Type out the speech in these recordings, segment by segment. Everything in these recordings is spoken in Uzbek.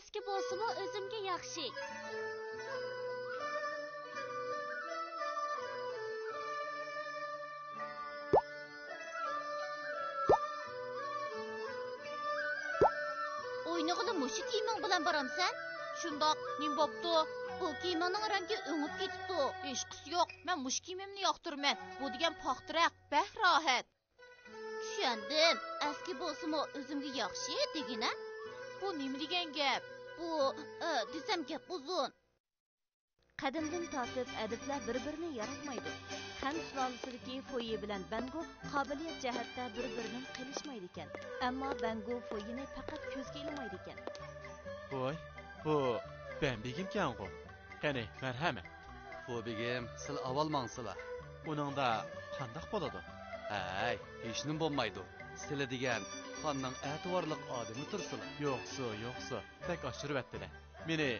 eski bolsa-mu özümge yaxshi. Oynag'ida mushu kiyiming bilan boramsan? Shundoq, nim bo'pti. Bu kiyimning rangi o'ngib ketibdi. Hechqisi yo'q. Men mush kiyimimni yoqtirman. Bu degan paxtiraq, bahrohat. Tushundim. Eski bo'lsa-mu o'zimga yaxshi degina. Bu nima degan gap? Bu desam gap uzun. Qadimdan tortib adiblar bir-birini yaratmaydi. Han sulolasidagi Foye bilan Bango qobiliyat jihatda bir-biridan qilishmaydi ekan. Ammo Bango Foyeni faqat ko'zga ilmaydi ekan. Voy, bu ben begimkan-ku. Qani, marhamat. Bu begim, sil avalmangsizlar. Uningda qandoq bo'ladi? Ay, hech nim bo'lmaydi. Sili degan xonning ativorliq odami tursizlar. Yo'qsa, tak oshirib atdilar. Meni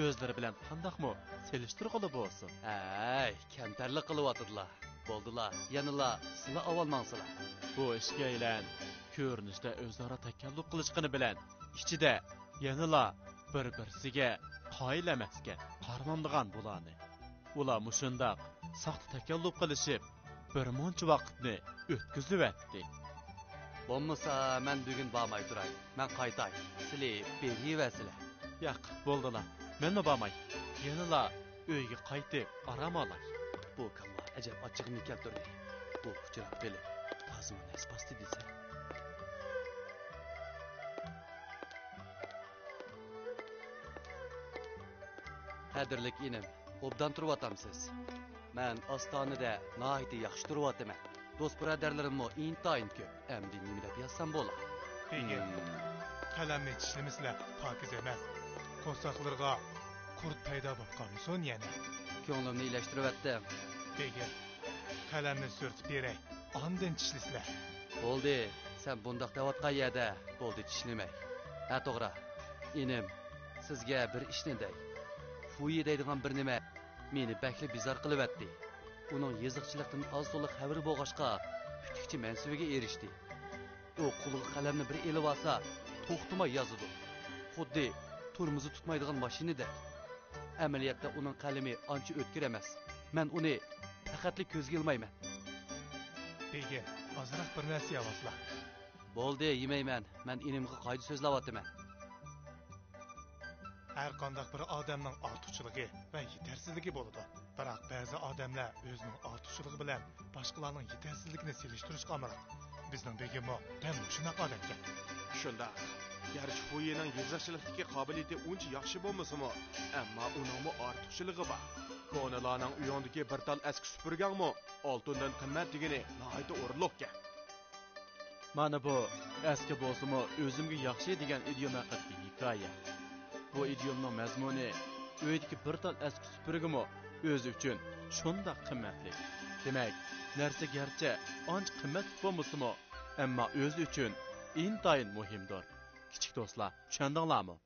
o'zlari bilan qandoqmi selishtirg'ili bo'lsin. Ay, kamtarlik qilyotdilar. Bo'ldilar, yanıla sila avalmangsizlar. Bu ishga aylan ko'rinishda o'zaro takalluf qilishqini bilan ichida yanıla bir-birsiga qoyil emasga qarmandigan bularni. Ular mushundaq saqt takalluf qilishib bir muncha vaqtni o'tkazib atdi. Bo'lmasa, men bugun bormay turay. Men qaytay. Sizlar berivasizlar. Yo'q, bo'ldilar. Men bormay. Yanıla uyga qaytib aram olay. Bu kalla ajab ochiqni keltirdi. Bu kuchirab kelib, tazmin nasbasti desa. Qadrlik inim, obdan turyotamsiz. Men ostonada nihoyat yaxshi turyotaman. Do'st birodarlarimmo intayin ko'p. Endi nima deb yozsam bo'ladi? Begim, qalamni tishlamizlar pokiz emas. Qo'saqlarga qurt paydo bo'lgan so'ng yana. Ko'nglimni ilashtiryaptim. Begim, qalamni surtib beray. Ondan tishlisizlar. Bo'ldi, sen bundaq davatgan yerda bo'ldi tishlamay. Ha to'g'ri. Inim, sizga bir ishni dey. Fuyi deydigan bir nima meni bakli bizar qilyapti. Uning yeziqchilikdan az-to'liq xabari bo'lg'ashqa putukchi mansubiga erishdi. U qo'liga qalamni bir elib olsa, to'xtamay yozadi. Xuddi turmuzi tutmaydigan mashinadek. Amaliyotda uning qalami ancha o'tkir emas. Men uni faqatli ko'zga ilmayman. Begim, ozroq bir narsa yozlar. Bo'ldi, yemayman. Men inimga qoida so'zlayapman. Har qanday bir odamning ortiqchiligi va yetersizligi bo'ladi. Biroq ba'zi odamlar o'zining ortiqchiligi bilan boshqalarning yetersizligini selishtirishga amaladi. Bizning begimmo ham shunaqa odamga. Shunda, garchi Foyening yeziqchilikdagi qobiliyati uncha yaxshi bo'lmasa-mu, ammo uningmi ortiqchiligi bor. Ko'nalarning uyondagi bir tal eski supurganmi, oltindan qimmat degani nihoyat o'rinliqga. Mana bu eski bo'lsa-mu o'zimga yaxshi degan idiom haqidagi hikoya. Bu idiomning mazmuni uydagi bir tal eski supurgimi o'zi uchun shunday qimmatli. Demak, narsa garchi ancha qimmat bo'lmasa-mu, ammo o'zi uchun intayin muhimdir. Kichik do'stlar, tushundinglarmi?